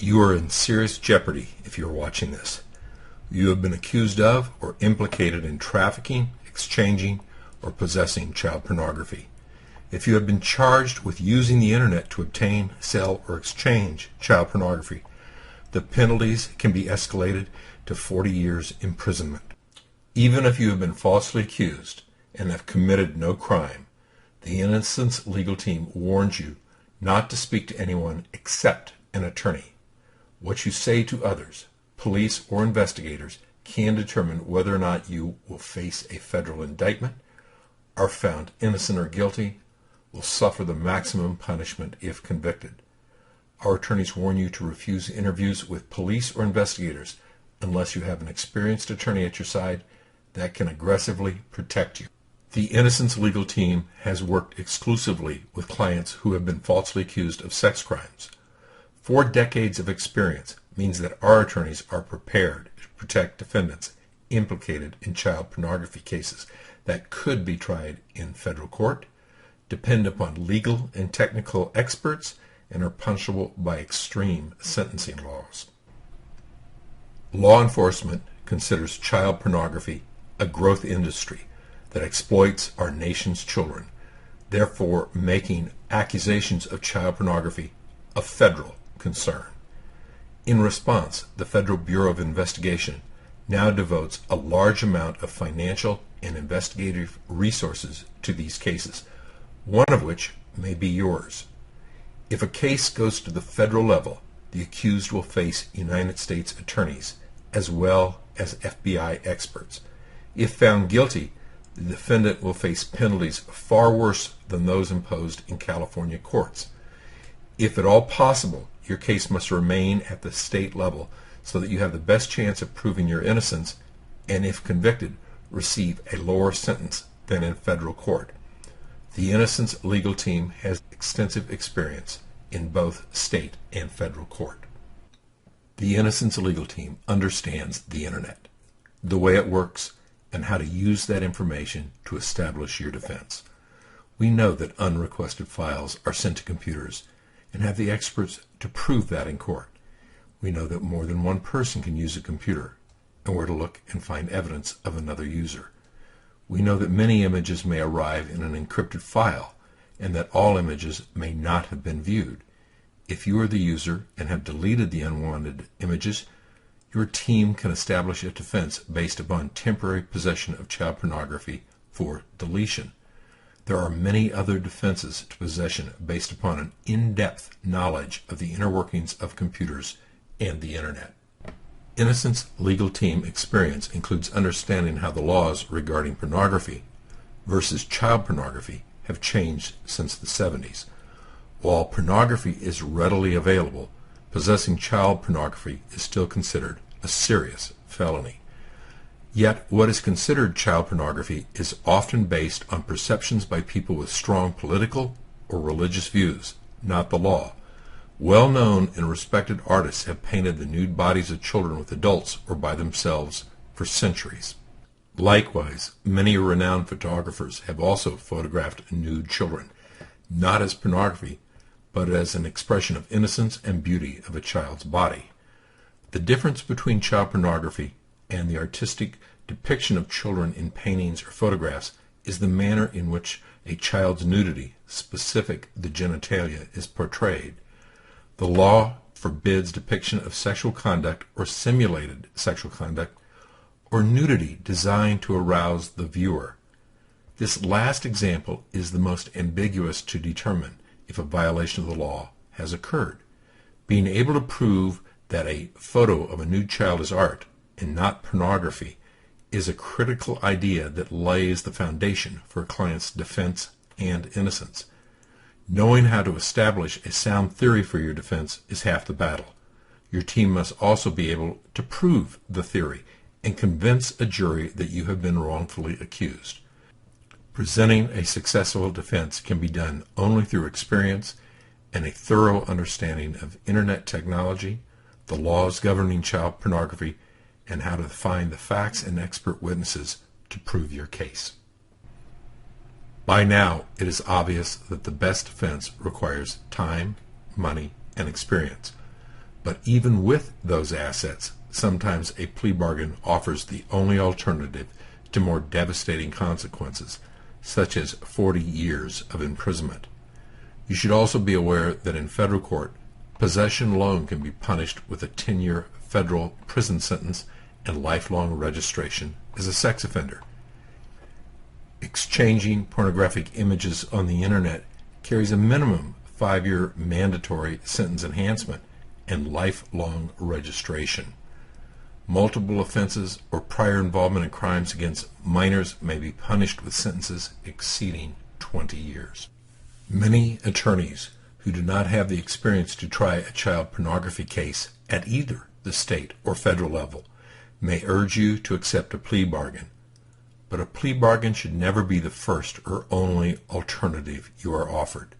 You are in serious jeopardy if you are watching this. You have been accused of or implicated in trafficking, exchanging, or possessing child pornography. If you have been charged with using the internet to obtain, sell, or exchange child pornography, the penalties can be escalated to 40 years imprisonment. Even if you have been falsely accused and have committed no crime, the Innocence legal team warns you not to speak to anyone except an attorney. What you say to others, police or investigators, can determine whether or not you will face a federal indictment, are found innocent or guilty, will suffer the maximum punishment if convicted. Our attorneys warn you to refuse interviews with police or investigators unless you have an experienced attorney at your side that can aggressively protect you. The Innocence legal team has worked exclusively with clients who have been falsely accused of sex crimes. 4 decades of experience means that our attorneys are prepared to protect defendants implicated in child pornography cases that could be tried in federal court, depend upon legal and technical experts, and are punishable by extreme sentencing laws. Law enforcement considers child pornography a growth industry that exploits our nation's children, therefore making accusations of child pornography a federal concern. In response, the Federal Bureau of Investigation now devotes a large amount of financial and investigative resources to these cases, one of which may be yours. If a case goes to the federal level, the accused will face United States attorneys as well as FBI experts. If found guilty, the defendant will face penalties far worse than those imposed in California courts. If at all possible, your case must remain at the state level so that you have the best chance of proving your innocence, and if convicted, receive a lower sentence than in federal court. The Innocence legal team has extensive experience in both state and federal court. The Innocence legal team understands the internet, the way it works, and how to use that information to establish your defense. We know that unrequested files are sent to computers and have the experts to prove that in court. We know that more than one person can use a computer and where to look and find evidence of another user. We know that many images may arrive in an encrypted file and that all images may not have been viewed. If you are the user and have deleted the unwanted images, your team can establish a defense based upon temporary possession of child pornography for deletion. There are many other defenses to possession based upon an in-depth knowledge of the inner workings of computers and the internet. Innocence legal team experience includes understanding how the laws regarding pornography versus child pornography have changed since the 70s. While pornography is readily available, possessing child pornography is still considered a serious felony. Yet what is considered child pornography is often based on perceptions by people with strong political or religious views, not the law. Well-known and respected artists have painted the nude bodies of children with adults or by themselves for centuries. Likewise, many renowned photographers have also photographed nude children, not as pornography, but as an expression of innocence and beauty of a child's body. The difference between child pornography and the artistic depiction of children in paintings or photographs is the manner in which a child's nudity, specific the genitalia, is portrayed. The law forbids depiction of sexual conduct or simulated sexual conduct or nudity designed to arouse the viewer. This last example is the most ambiguous to determine if a violation of the law has occurred. Being able to prove that a photo of a nude child is art and not pornography is a critical idea that lays the foundation for a client's defense and innocence. Knowing how to establish a sound theory for your defense is half the battle. Your team must also be able to prove the theory and convince a jury that you have been wrongfully accused. Presenting a successful defense can be done only through experience and a thorough understanding of internet technology, the laws governing child pornography, and how to find the facts and expert witnesses to prove your case. By now, it is obvious that the best defense requires time, money, and experience. But even with those assets, sometimes a plea bargain offers the only alternative to more devastating consequences, such as 40 years of imprisonment. You should also be aware that in federal court, possession alone can be punished with a 10-year federal prison sentence and lifelong registration as a sex offender. Exchanging pornographic images on the internet carries a minimum 5-year mandatory sentence enhancement and lifelong registration. Multiple offenses or prior involvement in crimes against minors may be punished with sentences exceeding 20 years. Many attorneys who do not have the experience to try a child pornography case at either the state or federal level may urge you to accept a plea bargain, but a plea bargain should never be the first or only alternative you are offered.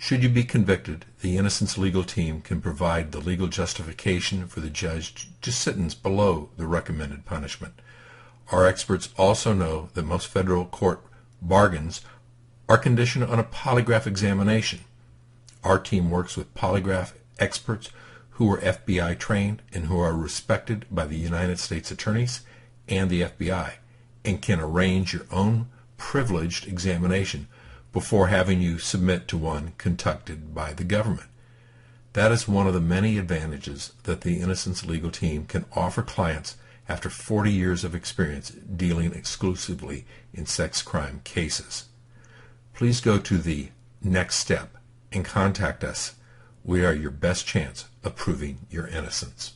Should you be convicted, the Innocence legal team can provide the legal justification for the judge to sentence below the recommended punishment. Our experts also know that most federal court bargains are conditioned on a polygraph examination. Our team works with polygraph experts who are FBI trained and who are respected by the United States attorneys and the FBI, and can arrange your own privileged examination before having you submit to one conducted by the government. That is one of the many advantages that the Innocence legal team can offer clients after 40 years of experience dealing exclusively in sex crime cases. Please go to the next step and contact us. We are your best chance of proving your innocence.